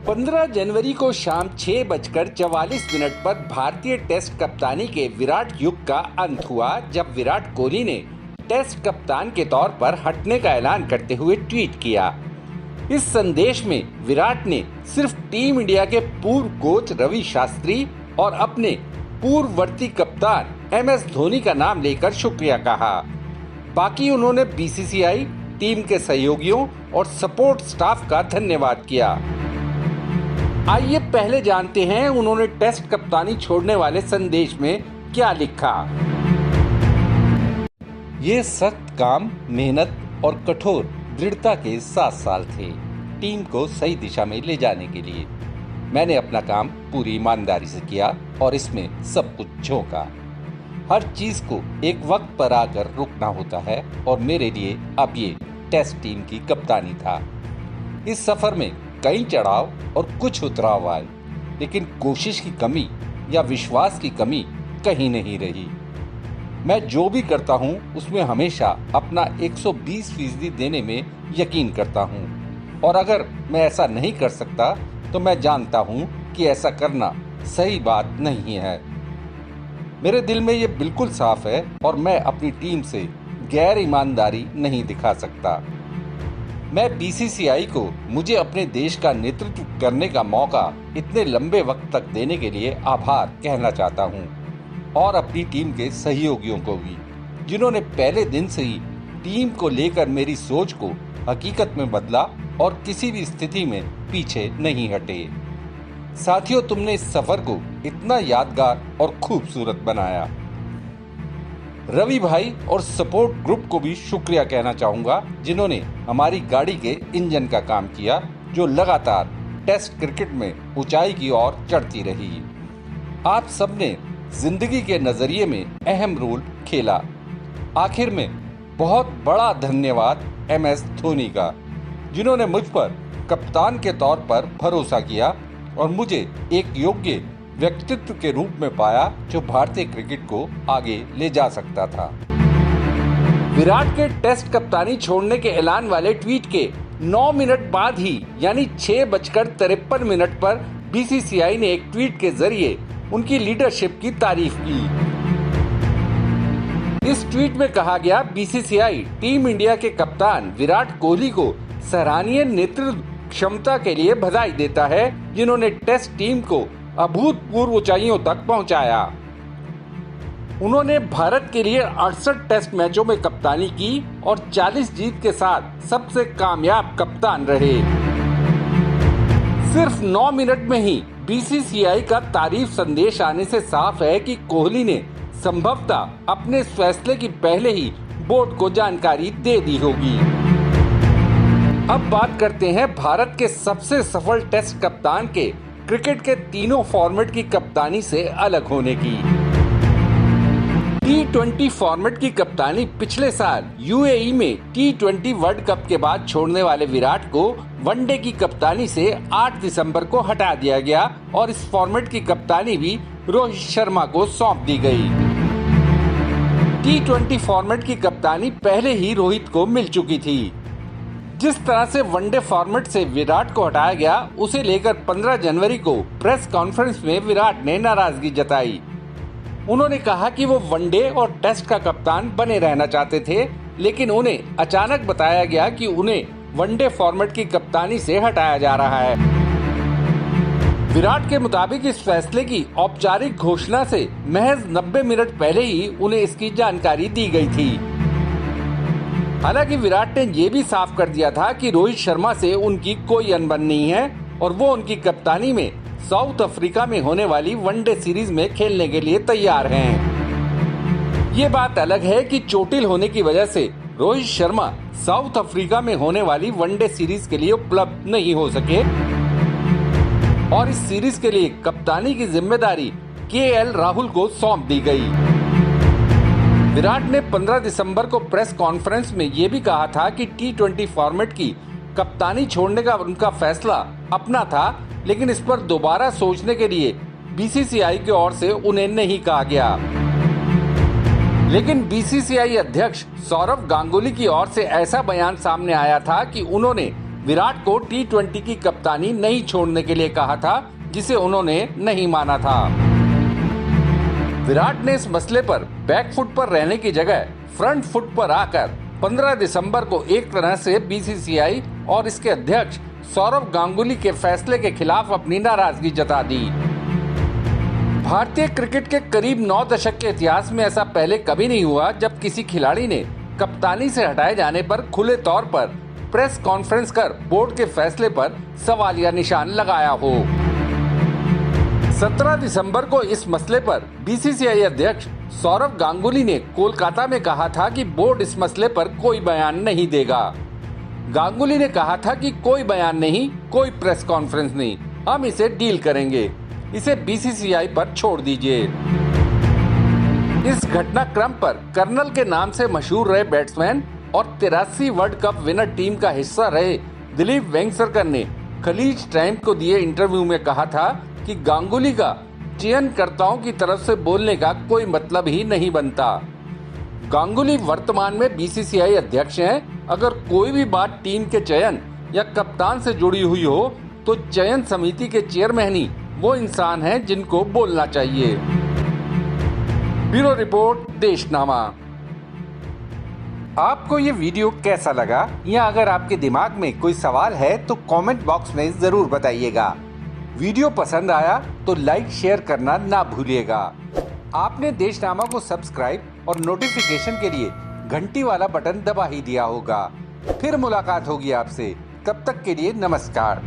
15 जनवरी को शाम 6:44 पर भारतीय टेस्ट कप्तानी के विराट युग का अंत हुआ, जब विराट कोहली ने टेस्ट कप्तान के तौर पर हटने का ऐलान करते हुए ट्वीट किया। इस संदेश में विराट ने सिर्फ टीम इंडिया के पूर्व कोच रवि शास्त्री और अपने पूर्ववर्ती कप्तान MS धोनी का नाम लेकर शुक्रिया कहा। बाकी उन्होंने BCCI, टीम के सहयोगियों और सपोर्ट स्टाफ का धन्यवाद किया। आइए पहले जानते हैं उन्होंने टेस्ट कप्तानी छोड़ने वाले संदेश में क्या लिखा। ये सख्त काम, मेहनत और कठोर दृढ़ता के 7 साल थे टीम को सही दिशा में ले जाने के लिए। मैंने अपना काम पूरी ईमानदारी से किया और इसमें सब कुछ झोंका। हर चीज को एक वक्त पर आकर रुकना होता है और मेरे लिए अब ये टेस्ट टीम की कप्तानी था। इस सफर में कई चढ़ाव और कुछ उतराव आए, लेकिन कोशिश की कमी या विश्वास की कमी कहीं नहीं रही। मैं जो भी करता हूं उसमें हमेशा अपना 120% देने में यकीन करता हूं, और अगर मैं ऐसा नहीं कर सकता तो मैं जानता हूं कि ऐसा करना सही बात नहीं है। मेरे दिल में ये बिल्कुल साफ है और मैं अपनी टीम से गैर ईमानदारी नहीं दिखा सकता। मैं BCCI को मुझे अपने देश का नेतृत्व करने का मौका इतने लंबे वक्त तक देने के लिए आभार कहना चाहता हूं, और अपनी टीम के सहयोगियों को भी, जिन्होंने पहले दिन से ही टीम को लेकर मेरी सोच को हकीकत में बदला और किसी भी स्थिति में पीछे नहीं हटे। साथियों, तुमने इस सफर को इतना यादगार और खूबसूरत बनाया। रवि भाई और सपोर्ट ग्रुप को भी शुक्रिया कहना चाहूंगा, जिन्होंने हमारी गाड़ी के इंजन का काम किया, जो लगातार टेस्ट क्रिकेट में ऊंचाई की ओर चढ़ती रही। आप सबने जिंदगी के नजरिए में अहम रोल खेला। आखिर में बहुत बड़ा धन्यवाद MS धोनी का, जिन्होंने मुझ पर कप्तान के तौर पर भरोसा किया और मुझे एक योग्य व्यक्तित्व के रूप में पाया, जो भारतीय क्रिकेट को आगे ले जा सकता था। विराट के टेस्ट कप्तानी छोड़ने के ऐलान वाले ट्वीट के 9 मिनट बाद ही, यानी 6:53 पर BCCI ने एक ट्वीट के जरिए उनकी लीडरशिप की तारीफ की। इस ट्वीट में कहा गया, BCCI टीम इंडिया के कप्तान विराट कोहली को सराहनीय नेतृत्व क्षमता के लिए बधाई देता है, जिन्होंने टेस्ट टीम को अभूतपूर्व ऊंचाइयों तक पहुंचाया। उन्होंने भारत के लिए 68 टेस्ट मैचों में कप्तानी की और 40 जीत के साथ सबसे कामयाब कप्तान रहे। सिर्फ 9 मिनट में ही BCCI का तारीफ संदेश आने से साफ है कि कोहली ने संभवतः अपने इस फैसले की पहले ही बोर्ड को जानकारी दे दी होगी। अब बात करते हैं भारत के सबसे सफल टेस्ट कप्तान के क्रिकेट के तीनों फॉर्मेट की कप्तानी से अलग होने की। T20 फॉर्मेट की कप्तानी पिछले साल UAE में T20 वर्ल्ड कप के बाद छोड़ने वाले विराट को वनडे की कप्तानी से 8 दिसंबर को हटा दिया गया और इस फॉर्मेट की कप्तानी भी रोहित शर्मा को सौंप दी गई। T20 फॉर्मेट की कप्तानी पहले ही रोहित को मिल चुकी थी। जिस तरह से वनडे फॉर्मेट से विराट को हटाया गया, उसे लेकर 15 जनवरी को प्रेस कॉन्फ्रेंस में विराट ने नाराजगी जताई। उन्होंने कहा कि वो वनडे और टेस्ट का कप्तान बने रहना चाहते थे, लेकिन उन्हें अचानक बताया गया कि उन्हें वनडे फॉर्मेट की कप्तानी से हटाया जा रहा है। विराट के मुताबिक इस फैसले की औपचारिक घोषणा से महज 90 मिनट पहले ही उन्हें इसकी जानकारी दी गई थी। हालांकि विराट ने ये भी साफ कर दिया था कि रोहित शर्मा से उनकी कोई अनबन नहीं है और वो उनकी कप्तानी में साउथ अफ्रीका में होने वाली वनडे सीरीज में खेलने के लिए तैयार हैं। ये बात अलग है कि चोटिल होने की वजह से रोहित शर्मा साउथ अफ्रीका में होने वाली वनडे सीरीज के लिए उपलब्ध नहीं हो सके और इस सीरीज के लिए कप्तानी की जिम्मेदारी KL राहुल को सौंप दी गई। विराट ने 15 दिसंबर को प्रेस कॉन्फ्रेंस में ये भी कहा था कि T20 फॉर्मेट की कप्तानी छोड़ने का उनका फैसला अपना था, लेकिन इस पर दोबारा सोचने के लिए BCCI की ओर से उन्हें नहीं कहा गया। लेकिन BCCI अध्यक्ष सौरव गांगुली की ओर से ऐसा बयान सामने आया था कि उन्होंने विराट को T20 की कप्तानी नहीं छोड़ने के लिए कहा था, जिसे उन्होंने नहीं माना था। विराट ने इस मसले पर बैक फुट पर रहने की जगह फ्रंट फुट पर आकर 15 दिसंबर को एक तरह से बीसीसीआई और इसके अध्यक्ष सौरव गांगुली के फैसले के खिलाफ अपनी नाराजगी जता दी। भारतीय क्रिकेट के करीब 9 दशक के इतिहास में ऐसा पहले कभी नहीं हुआ जब किसी खिलाड़ी ने कप्तानी से हटाए जाने पर खुले तौर पर प्रेस कॉन्फ्रेंस कर बोर्ड के फैसले पर सवालिया निशान लगाया हो। 17 दिसंबर को इस मसले पर बीसीसीआई अध्यक्ष सौरव गांगुली ने कोलकाता में कहा था कि बोर्ड इस मसले पर कोई बयान नहीं देगा। गांगुली ने कहा था कि कोई बयान नहीं, कोई प्रेस कॉन्फ्रेंस नहीं, हम इसे डील करेंगे, इसे बीसीसीआई पर छोड़ दीजिए। इस घटनाक्रम पर कर्नल के नाम से मशहूर रहे बैट्समैन और 83 वर्ल्ड कप विनर टीम का हिस्सा रहे दिलीप वेंगसरकर ने खलीज टाइम्स को दिए इंटरव्यू में कहा था कि गांगुली का चयनकर्ताओं की तरफ से बोलने का कोई मतलब ही नहीं बनता। गांगुली वर्तमान में बीसीसीआई अध्यक्ष हैं। अगर कोई भी बात टीम के चयन या कप्तान से जुड़ी हुई हो तो चयन समिति के चेयरमैन ही वो इंसान हैं जिनको बोलना चाहिए। Bureau report, Deshnama. आपको ये वीडियो कैसा लगा, या अगर आपके दिमाग में कोई सवाल है तो कमेंट बॉक्स में जरूर बताइएगा। वीडियो पसंद आया तो लाइक शेयर करना ना भूलिएगा। आपने देशनामा को सब्सक्राइब और नोटिफिकेशन के लिए घंटी वाला बटन दबा ही दिया होगा। फिर मुलाकात होगी आपसे, तब तक के लिए नमस्कार।